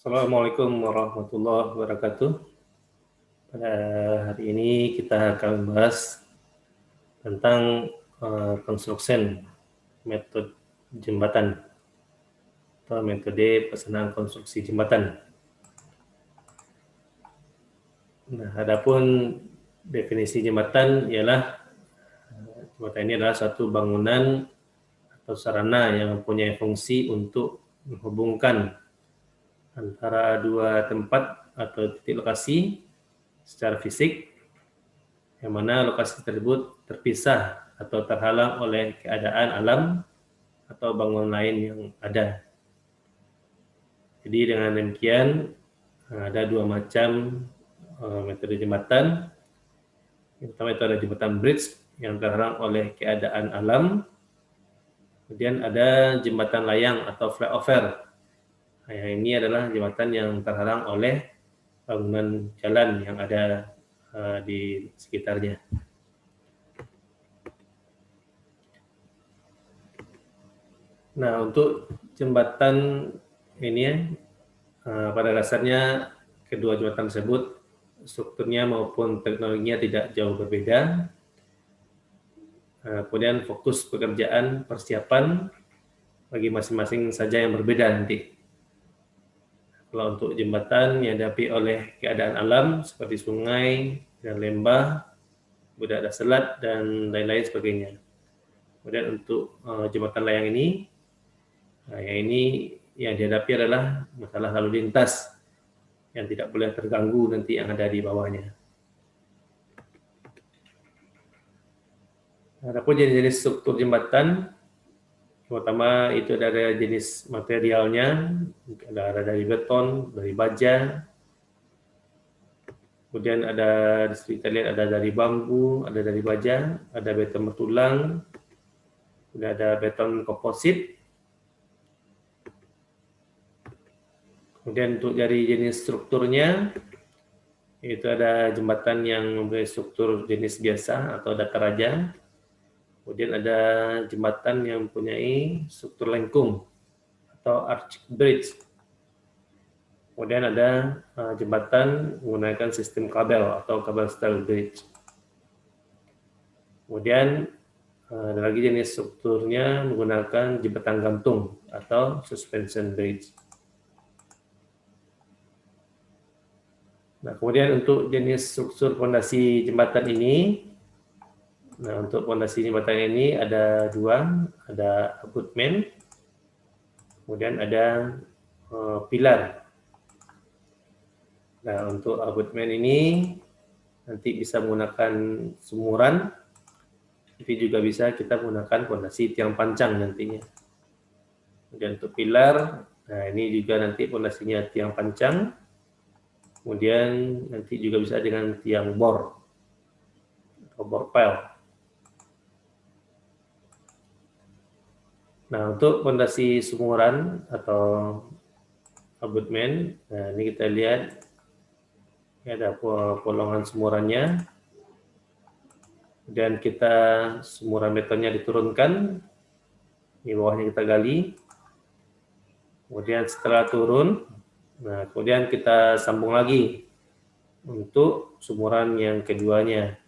Assalamualaikum warahmatullahi wabarakatuh. Pada hari ini kita akan membahas tentang construction metode jembatan atau metode pesanan konstruksi jembatan. Nah, adapun definisi jembatan ialah jembatan ini adalah suatu bangunan atau sarana yang mempunyai fungsi untuk menghubungkan antara dua tempat atau titik lokasi secara fisik, yang mana lokasi tersebut terpisah atau terhalang oleh keadaan alam atau bangunan lain yang ada. Jadi dengan demikian ada dua macam metode jembatan. Yang pertama itu ada jembatan bridge yang terhalang oleh keadaan alam. Kemudian ada jembatan layang atau flyover. Nah, yang ini adalah jembatan yang terhalang oleh bangunan jalan yang ada di sekitarnya. Nah, untuk jembatan ini pada dasarnya kedua jembatan tersebut strukturnya maupun teknologinya tidak jauh berbeda. Kemudian fokus pekerjaan persiapan bagi masing-masing saja yang berbeda nanti. Kalau untuk jembatan yang dihadapi oleh keadaan alam seperti sungai dan lembah, kemudian ada selat dan lain-lain sebagainya. Kemudian untuk jembatan layang ini, yang ini yang dihadapi adalah masalah lalu lintas yang tidak boleh terganggu nanti yang ada di bawahnya. Adapun jenis-jenis struktur jembatan, pertama itu ada jenis materialnya, ada dari beton, dari baja, kemudian ada kita lihat ada dari bambu, ada dari baja, ada beton bertulang, kemudian ada beton komposit. Kemudian untuk dari jenis strukturnya, itu ada jembatan yang mempunyai struktur jenis biasa atau datar aja. Kemudian ada jembatan yang mempunyai struktur lengkung atau arch bridge. Kemudian ada jembatan menggunakan sistem kabel atau kabel style bridge. Kemudian ada lagi jenis strukturnya menggunakan jembatan gantung atau suspension bridge. Nah, kemudian untuk jenis struktur fondasi jembatan ini, nah untuk fondasi jembatan ini ada dua, ada abutment, kemudian ada pilar. Nah, untuk abutment ini nanti bisa menggunakan sumuran, tapi juga bisa kita menggunakan fondasi tiang pancang nantinya. Kemudian untuk pilar, nah ini juga nanti fondasinya tiang pancang. Kemudian nanti juga bisa dengan tiang bor atau bor pile. Nah, untuk fondasi sumuran atau abutment, nah ini kita lihat ya, ada bolongan sumurannya. Kemudian kita sumuran betonnya diturunkan, di bawahnya kita gali. Kemudian setelah turun, nah kemudian kita sambung lagi untuk sumuran yang keduanya.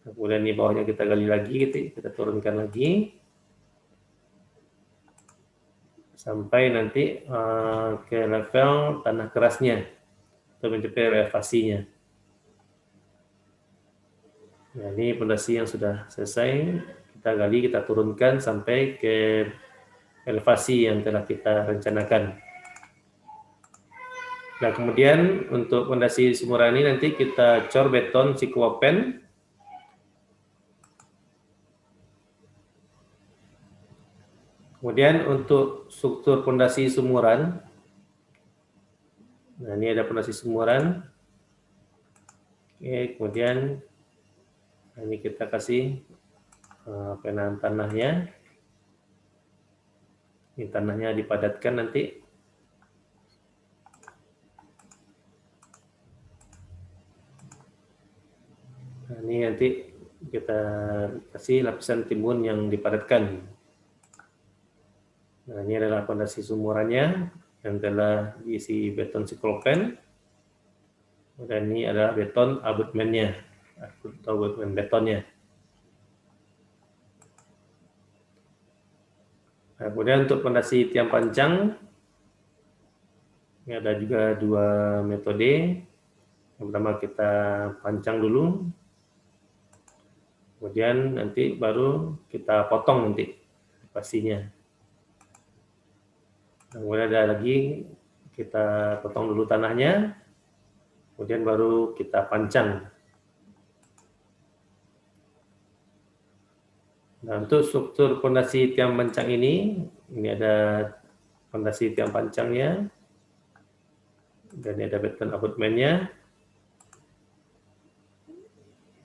Kemudian di bawahnya kita gali lagi, kita turunkan lagi sampai nanti ke level tanah kerasnya atau mencapai elevasinya. Nah, ini fondasi yang sudah selesai, kita gali, kita turunkan sampai ke elevasi yang telah kita rencanakan. Nah, kemudian untuk fondasi sumuran ini nanti kita cor beton siklopen. Kemudian untuk struktur fondasi sumuran, nah ini ada fondasi sumuran. Oke, kemudian ini kita kasih penahan tanahnya. Ini tanahnya dipadatkan nanti. Nah, ini nanti kita kasih lapisan timbun yang dipadatkan. Nah, ini adalah fondasi sumurannya yang telah diisi beton siklopen. Dan ini adalah beton abutmennya atau abutmen betonnya. Nah, kemudian untuk pondasi tiang pancang, ini ada juga dua metode. Yang pertama kita pancang dulu, kemudian nanti baru kita potong nanti pastinya. Kemudian ada lagi kita potong dulu tanahnya, kemudian baru kita pancang. Nah, untuk struktur pondasi tiang pancang ini ada pondasi tiang pancangnya, dan ini ada beton abutmennya,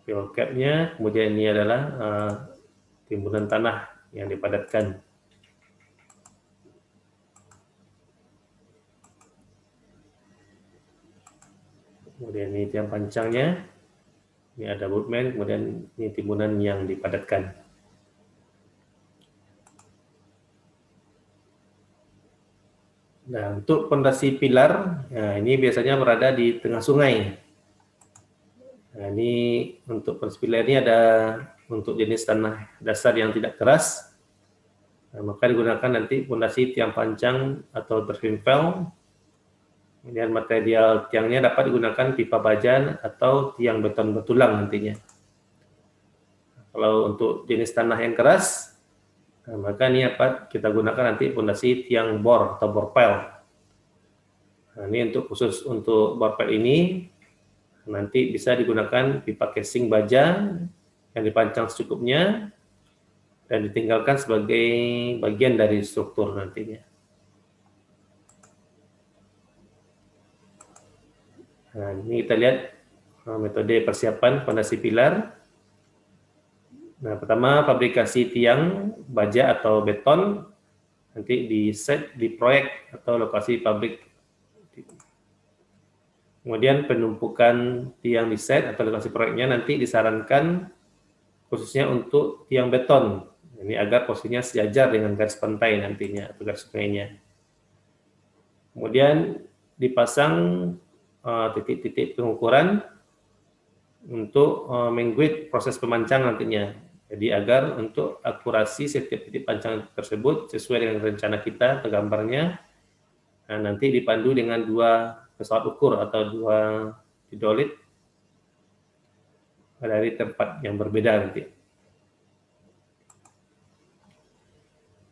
fuel cap-nya, kemudian ini adalah timbunan tanah yang dipadatkan. Kemudian ini tiang pancangnya, ini ada abutmen, kemudian ini timbunan yang dipadatkan. Nah, untuk pondasi pilar, nah ini biasanya berada di tengah sungai. Nah, ini untuk pondasi pilar ini ada untuk jenis tanah dasar yang tidak keras, nah, maka digunakan nanti pondasi tiang pancang atau terfimpel. Kemudian material tiangnya dapat digunakan pipa baja atau tiang beton bertulang nantinya. Kalau untuk jenis tanah yang keras, nah, maka ini dapat kita gunakan nanti pondasi tiang bor atau borpel. Nah, ini untuk khusus untuk borpel ini nanti bisa digunakan pipa casing baja yang dipancang secukupnya dan ditinggalkan sebagai bagian dari struktur nantinya. Nah, ini kita lihat metode persiapan pondasi pilar. Nah, pertama fabrikasi tiang baja atau beton nanti di set di proyek atau lokasi pabrik. Kemudian penumpukan tiang di set atau lokasi proyeknya nanti disarankan khususnya untuk tiang beton. Ini agar posisinya sejajar dengan garis pantai nantinya atau garis sungainya. Kemudian dipasang titik-titik pengukuran untuk mengguide proses pemancang nantinya. Jadi agar untuk akurasi setiap titik pancang tersebut sesuai dengan rencana kita atau gambarnya, nah, nanti dipandu dengan dua pesawat ukur atau dua hidrolit dari tempat yang berbeda nanti.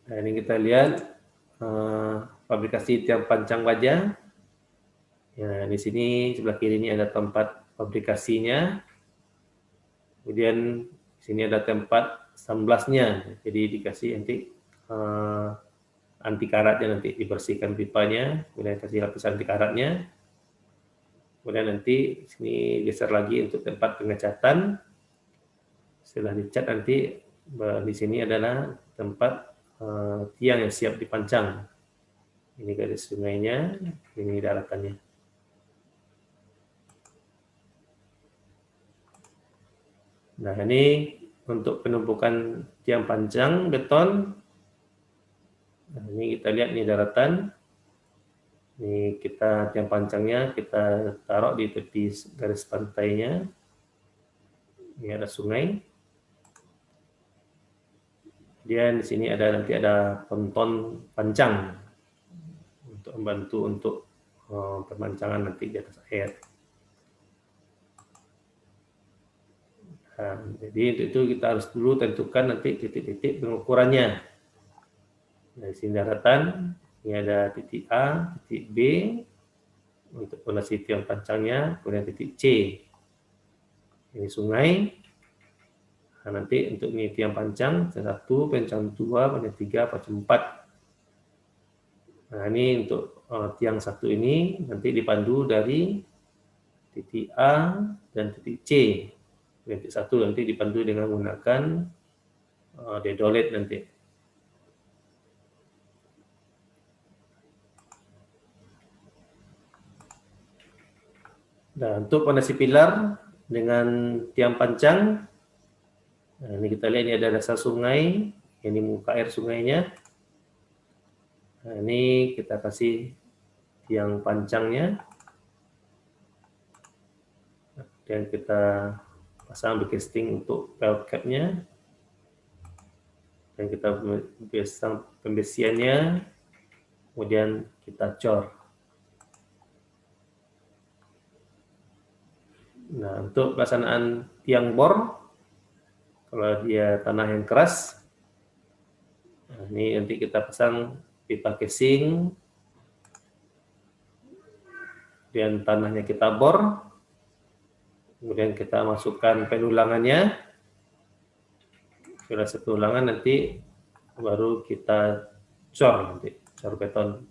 Nah, ini kita lihat fabrikasi tiang pancang baja. Ya, di sini sebelah kiri ini ada tempat fabrikasinya. Kemudian di sini ada tempat samblasnya. Jadi dikasih nanti anti karatnya, nanti dibersihkan pipanya, kemudian kasih lapis anti karatnya. Kemudian nanti sini geser lagi untuk tempat pengecatan. Setelah dicat nanti di sini adalah tempat tiang yang siap dipancang. Ini garis sungainya, ini daratannya. Nah, ini untuk penumpukan tiang pancang beton. Nah, ini kita lihat nih daratan. Ini kita tiang pancangnya kita taruh di tepi garis pantainya. Ini ada sungai. Kemudian di sini nanti ada ponton pancang untuk membantu untuk pemancangan nanti di atas air. Nah, jadi untuk itu kita harus dulu tentukan nanti titik-titik pengukurannya. Nah, di sini daratan, ini ada titik A, titik B untuk pondasi tiang pancangnya, kemudian titik C. Ini sungai. Nah, nanti untuk ini tiang pancang, pancang 1, pancang 2, pancang 3, pancang 4. Nah, ini untuk tiang 1 ini nanti dipandu dari titik A dan titik C. Titik 1 nanti dipandu dengan menggunakan dedolet nanti. Nah, untuk pondasi pilar dengan tiang pancang, nah, ini kita lihat ini ada dasar sungai, ini muka air sungainya. Nah, ini kita kasih tiang pancangnya, dan kita pasang casing untuk belt cap-nya, dan kita pasang pembesiannya, kemudian kita cor. Nah, untuk pelaksanaan tiang bor, kalau dia tanah yang keras, nah ini nanti kita pasang pipa casing, dan tanahnya kita bor, kemudian kita masukkan penulangannya, sudah satu ulangan nanti baru kita cor nanti, cor beton.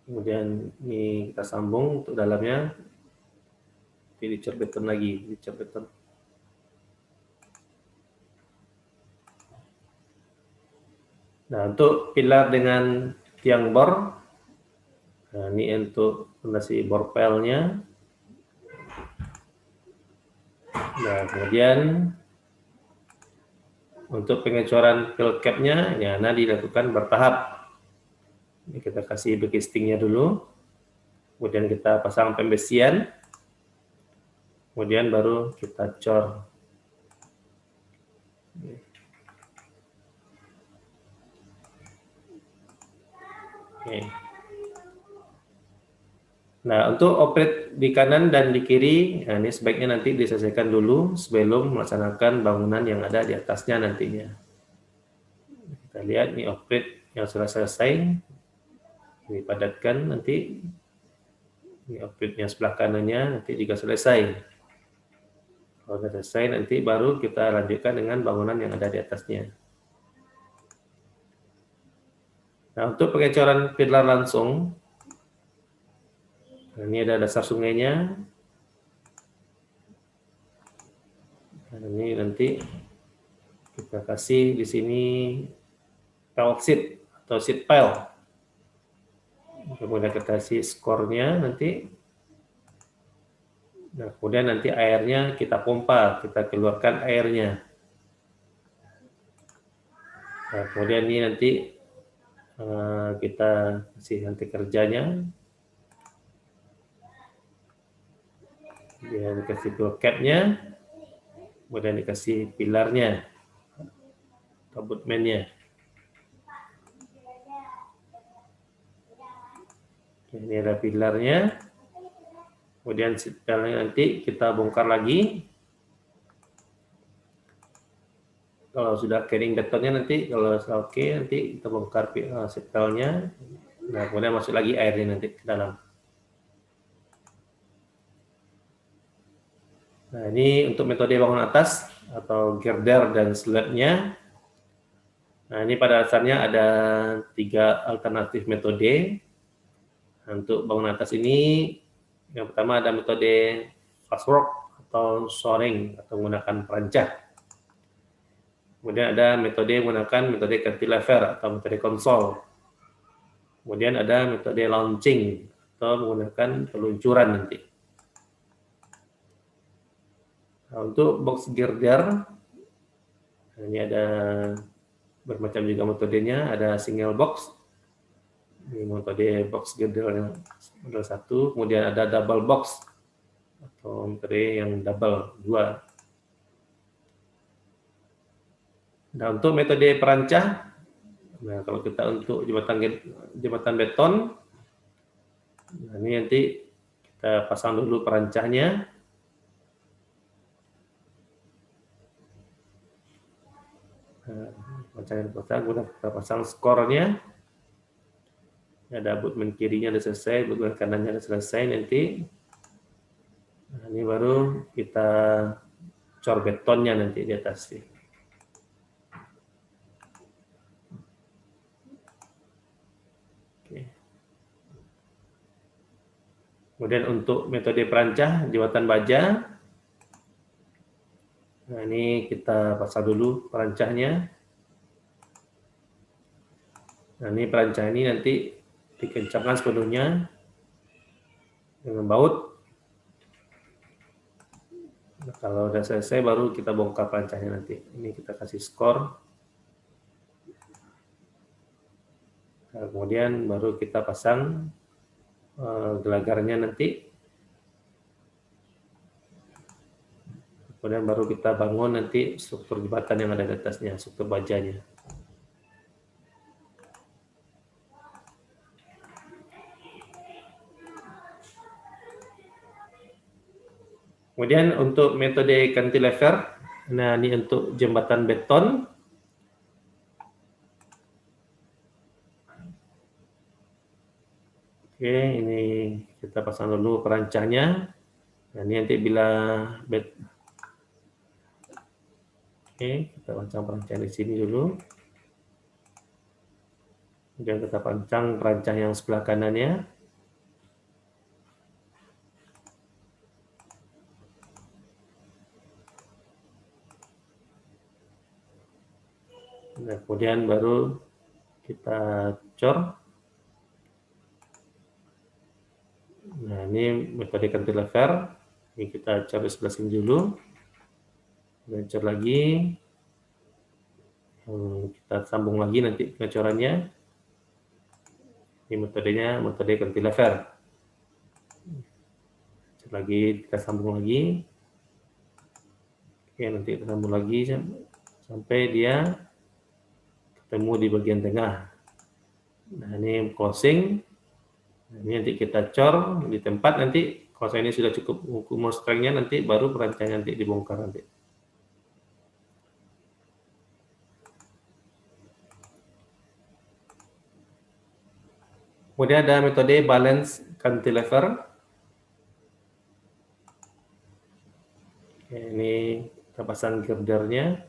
Kemudian ini kita sambung untuk dalamnya, dicor beton lagi, dicor beton. Nah, untuk pilar dengan tiang bor, nah ini untuk fondasi bor pelnya. Nah, kemudian untuk pengecoran fill cap-nya, ya, nah dilakukan bertahap. Ini kita kasih casingnya dulu, kemudian kita pasang pembesian, kemudian baru kita cor. Oke. Nah, untuk operate di kanan dan di kiri, nah ini sebaiknya nanti diselesaikan dulu sebelum melaksanakan bangunan yang ada di atasnya nantinya. Kita lihat ini operate yang sudah selesai, dipadatkan nanti. Ini operate-nya sebelah kanannya nanti juga selesai. Kalau sudah selesai nanti baru kita lanjutkan dengan bangunan yang ada di atasnya. Nah, untuk pengecoran pilar langsung, ini ada dasar sungainya. Dan ini nanti kita kasih di sini tile sheet atau sheet pile. Kemudian kita kasih skornya nanti. Nah, kemudian nanti airnya kita pompa, kita keluarkan airnya. Nah, kemudian ini nanti kita kasih nanti kerjanya. Dia dikasih fill cap-nya, kemudian dikasih pilarnya, abutmennya. Ini ada pilarnya, kemudian setelahnya nanti kita bongkar lagi. Kalau sudah kering betonnya nanti, kalau sudah oke, nanti kita bongkar setelnya. Nah, kemudian masuk lagi airnya nanti ke dalam. Nah, ini untuk metode bangun atas atau girder dan slabnya. Nah, ini pada dasarnya ada 3 alternatif metode. Nah, untuk bangun atas ini, yang pertama ada metode fastwork atau shoring atau menggunakan perancah. Kemudian ada metode menggunakan metode cantilever atau metode konsol. Kemudian ada metode launching atau menggunakan peluncuran nanti. Nah, untuk box girder, ini ada bermacam juga metodenya, ada single box, ini metode box girder yang model 1, kemudian ada double box atau metode yang double 2. Nah, untuk metode perancah, nah kalau kita untuk jembatan beton, nah ini nanti kita pasang dulu perancahnya. Kemudian kita pasang skornya. Ada abutmen kirinya sudah selesai, abutmen kanannya sudah selesai nanti. Nah, ini baru kita cor betonnya nanti di atas. Oke. Kemudian untuk metode perancah jembatan baja, nah ini kita pasang dulu perancahnya. Nah, ini perancah ini nanti dikencangkan sepenuhnya dengan baut. Nah, kalau udah selesai baru kita bongkar perancahnya nanti. Ini kita kasih skor. Nah, kemudian baru kita pasang gelagarnya nanti. Kemudian baru kita bangun nanti struktur jembatan yang ada di atasnya, struktur bajanya. Kemudian untuk metode cantilever, nah ini untuk jembatan beton. Oke, ini kita pasang dulu perancangnya. Nah, ini nanti bila oke, kita pancang perancang di sini dulu. Kemudian kita pancang perancang yang sebelah kanannya. Nah, kemudian baru kita cor. Nah, ini metode cantilever. Ini kita cor di sebelah sini dulu. Dan cor lagi. Kita sambung lagi nanti pengecorannya. Ini metodenya metode cantilever. Cor lagi, kita sambung lagi. Oke, nanti kita sambung lagi sampai dia ketemu di bagian tengah. Nah, ini closing. Nah, ini nanti kita cor di tempat nanti. Kalau ini sudah cukup umur strength-nya, nanti baru perancangnya nanti dibongkar nanti. Kemudian ada metode balance cantilever. Oke, ini kita pasang girdernya.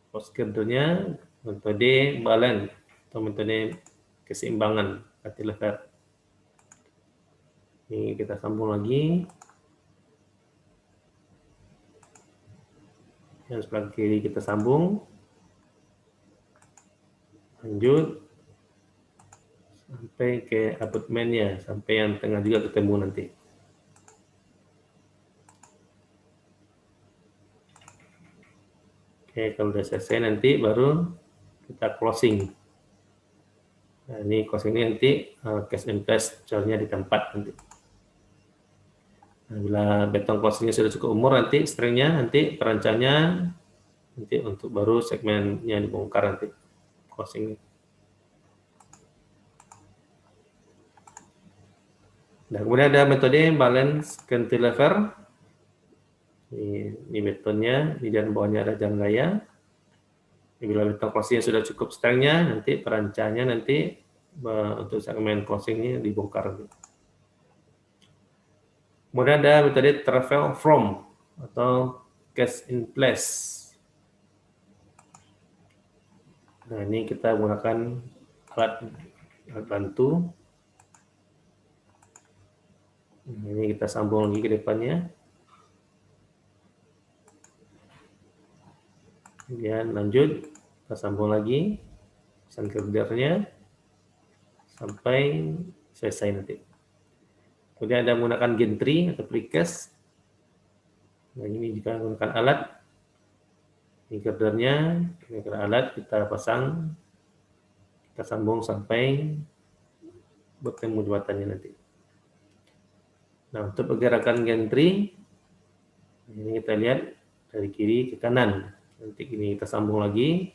Post girdernya metode balance atau metode keseimbangan cantilever. Ini kita sambung lagi. Yang sebelah kiri kita sambung. Lanjut sampai ke abutmentnya, sampai yang tengah juga ketemu nanti. Oke, kalau sudah selesai nanti baru kita closing. Nah, ini closing ini nanti cast and paste cornya di tempat nanti. Nah, bila beton closingnya sudah cukup umur, nanti strength-nya, nanti perancangnya, nanti untuk baru segmennya dibongkar nanti closing. Nah, kemudian ada metode balance cantilever. Ini betonnya, di dan bawahnya ada jalan raya. Bila beton closingnya sudah cukup strength-nya, nanti perancangnya nanti untuk segmen closing-nya dibongkar. Kemudian ada metode travel from atau cast in place. Nah, ini kita menggunakan alat bantu. Nah, ini kita sambung lagi ke depannya. Kemudian lanjut, kita sambung lagi pasang girdernya sampai selesai nanti. Kemudian ada menggunakan gantry atau precast. Nah, ini jika menggunakan alat, ini girdernya, ini alat kita pasang, kita sambung sampai bertemu jembatannya nanti. Nah, untuk pergerakan gantry, ini kita lihat dari kiri ke kanan. Nanti ini kita sambung lagi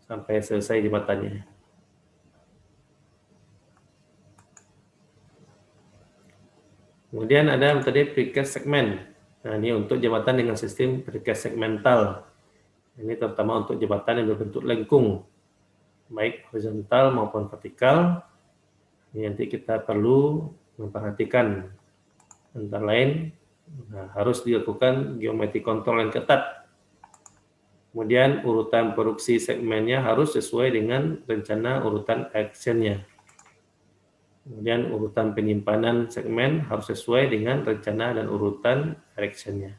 sampai selesai jembatannya. Kemudian ada metode precast segment. Nah, ini untuk jembatan dengan sistem precast segmental. Ini terutama untuk jembatan yang berbentuk lengkung, baik horizontal maupun vertikal. Ini nanti kita perlu memperhatikan antara lain harus dilakukan geometri kontrol yang ketat. Kemudian urutan produksi segmennya harus sesuai dengan rencana urutan actionnya. Kemudian urutan penyimpanan segmen harus sesuai dengan rencana dan urutan actionnya.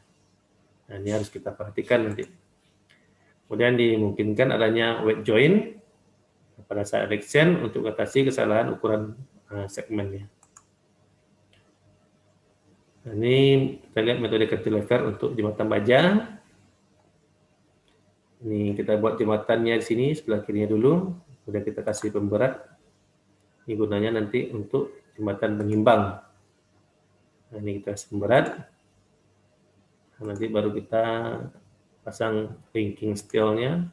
Nah, ini harus kita perhatikan nanti. Kemudian dimungkinkan adanya wet joint pada saat action untuk mengatasi kesalahan ukuran segmennya. Nah, ini kita lihat metode cantilever untuk jembatan baja. Ini kita buat jembatannya di sini sebelah kirinya dulu, kemudian kita kasih pemberat. Ini gunanya nanti untuk jembatan pengimbang. Nah, ini kita kasih pemberat. Nah, nanti baru kita pasang linking steel-nya.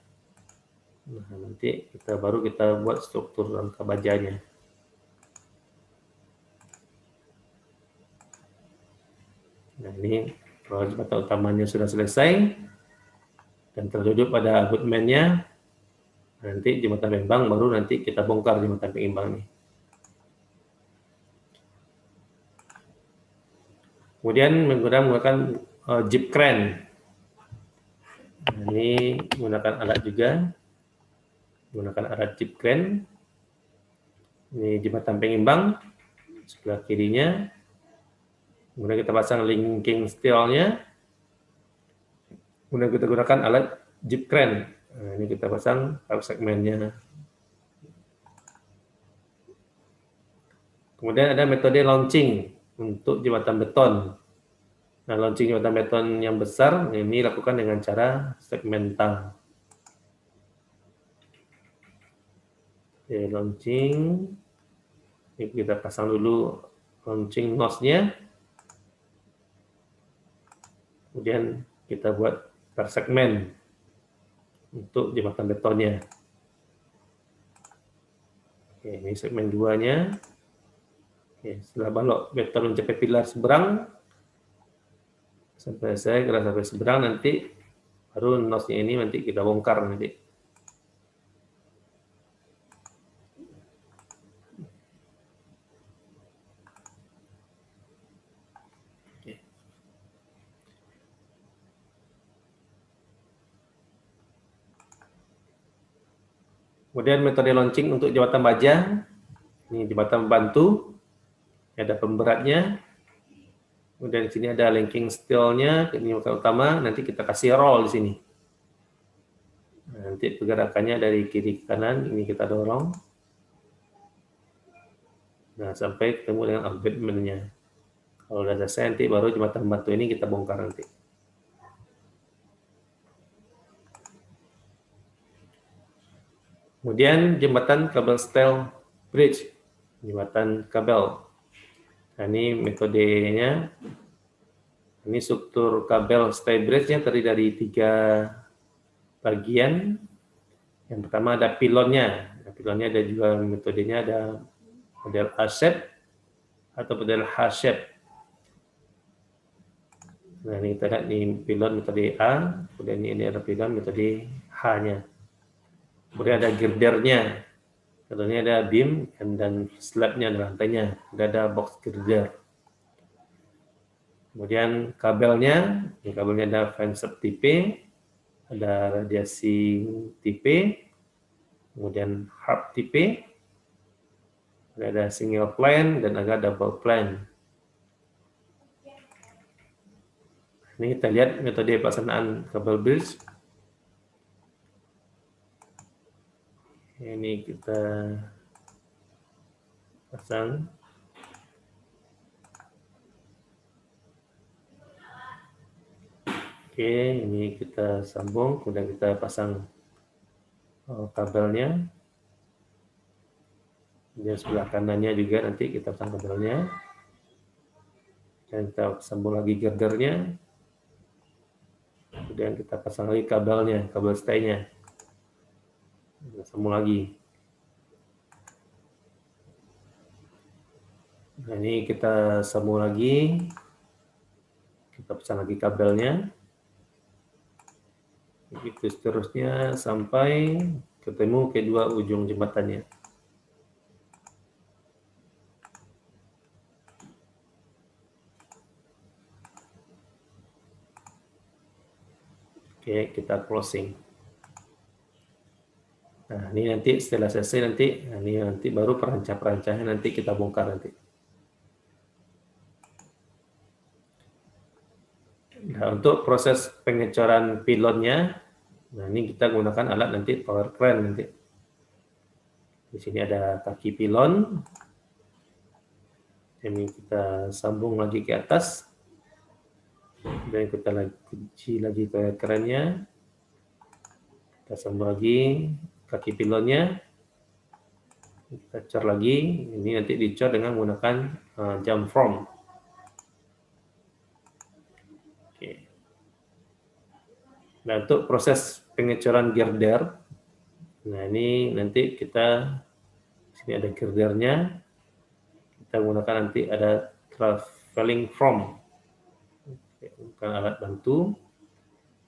Nah, nanti baru kita buat struktur rangka bajanya. Nah, ini kalau jembatan utamanya sudah selesai dan tertuju pada abutmennya, nanti jembatan pengimbang baru nanti kita bongkar jembatan pengimbang ini. Kemudian menggunakan jeep crane. Nah, ini menggunakan alat juga, menggunakan alat jeep crane. Ini jembatan pengimbang sebelah kirinya. Kemudian kita pasang linking steel-nya. Kemudian kita gunakan alat jeep crane. Nah, ini kita pasang segmennya. Kemudian ada metode launching untuk jembatan beton. Nah, launching jembatan beton yang besar ini lakukan dengan cara segmental. Oke, launching. Ini kita pasang dulu launching nose-nya. Kemudian kita buat per segmen untuk jembatan betonnya. Oke, ini segmen 2-nya. Oke, setelah balok beton mencapai pilar seberang, sampai seberang nanti baru nose-nya ini nanti kita bongkar nanti. Oke. Kemudian metode launching untuk jembatan baja. Ini jembatan pembantu. Ada pemberatnya. Kemudian di sini ada linking steel-nya, ini yang utama. Nanti kita kasih roll di sini. Nah, nanti pergerakannya dari kiri ke kanan, ini kita dorong. Nah, sampai ketemu dengan abutment-nya. Kalau sudah selesai, nanti baru jembatan pembantu ini kita bongkar nanti. Kemudian jembatan kabel steel bridge, jembatan kabel. Nah, ini metodenya. Ini struktur kabel steel bridge-nya terdiri dari 3 bagian. Yang pertama ada pilonnya. Nah, pilonnya ada juga metodenya, ada model A-shape atau model H-shape. Nah, ini kita lihat nih pilon metode A, kemudian ini ada pilon metode H-nya. Kemudian ada girdernya. Girdernya ada beam dan slab-nya, ada lantainya. Ada box girder. Kemudian kabelnya, ini kabelnya ada fansub tipe, ada radiasi tipe, kemudian harp tipe, ada single plane dan ada double plane. Ini kita lihat metode pelaksanaan kabel bridge. Ini kita pasang. Oke, ini kita sambung, kemudian kita pasang kabelnya. Dan sebelah kanannya juga nanti kita pasang kabelnya. Dan kita sambung lagi girdernya. Kemudian kita pasang lagi kabelnya, kabel stay-nya. Kita sambung lagi. Nah, ini kita sambung lagi. Kita pasang lagi kabelnya. Begitu seterusnya sampai ketemu kedua ujung jembatannya. Oke, kita closing. Nah, ini nanti setelah selesai nanti baru perancah-perancahnya nanti kita bongkar nanti. Nah, untuk proses pengecoran pilonnya, nah ini kita gunakan alat nanti power crane nanti. Di sini ada kaki pilon. Ini kita sambung lagi ke atas. Dan kita kunci lagi power crane-nya. Kita sambung lagi kaki pilonnya, kita cor lagi. Ini nanti dicor dengan menggunakan jump from. Oke. Nah, untuk proses pengecoran girder, nah ini nanti kita sini ada girdernya, kita gunakan nanti ada traveling from, bukan alat bantu.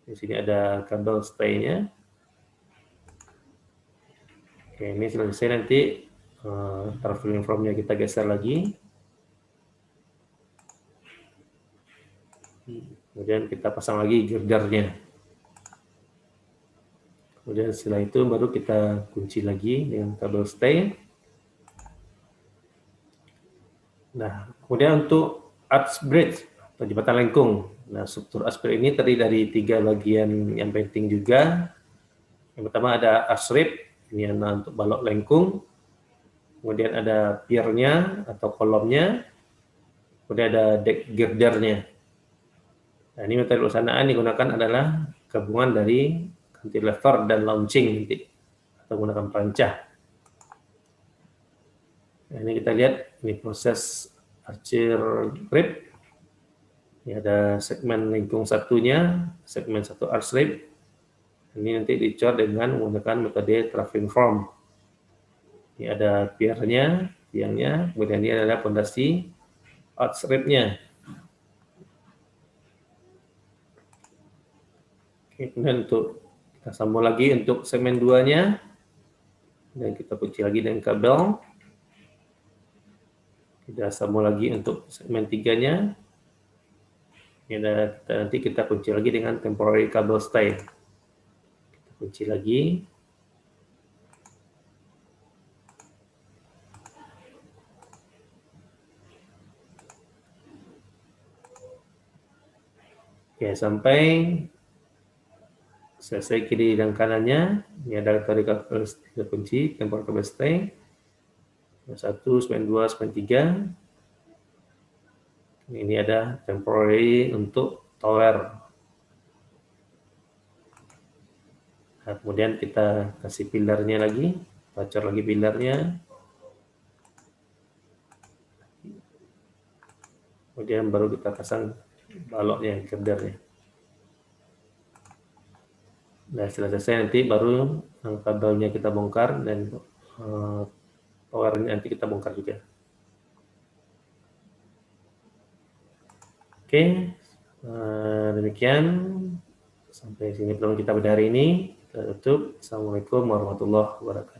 Di sini ada kabel stay-nya. Oke, ini selesai nanti traveling from-nya kita geser lagi. Kemudian kita pasang lagi girdernya. Kemudian setelah itu baru kita kunci lagi dengan kabel stay. Nah, kemudian untuk arch bridge atau jembatan lengkung. Nah, struktur arch bridge ini terdiri dari 3 bagian yang penting juga. Yang pertama ada arch rib, ini untuk balok lengkung. Kemudian ada pier-nya atau kolomnya. Kemudian ada deck girdernya. Nah, ini metode pelaksanaan digunakan adalah gabungan dari cantilever dan launching nanti, atau menggunakan perancah. Nah, ini kita lihat ini proses archer rib. Ini ada segmen lengkung satunya, segmen satu arch rib. Ini nanti dicor dengan menggunakan metode traveling from. Ini ada pier-nya, tiangnya, kemudian ini adalah fondasi arch rib-nya. Oke, kemudian untuk kita sambung lagi untuk segmen 2-nya, dan kita kunci lagi dengan kabel. Kita sambung lagi untuk segmen 3-nya. Nanti kita kunci lagi dengan temporary cable stay. Kita kunci lagi. Oke, sampai selesai kiri dan kanannya. Ini ada tadi kabel kita kunci temporary cable stay. 1, segmen 2, segmen 3. Ini ada temporary untuk tower. Nah, kemudian kita kasih pilarnya lagi, pacor lagi pilarnya. Kemudian baru kita pasang baloknya, girdernya. Nah, setelah selesai nanti baru kabelnya kita bongkar dan towernya nanti kita bongkar juga. Oke, demikian sampai sini pertemuan kita pada hari ini. Kita tutup. Assalamualaikum warahmatullahi wabarakatuh.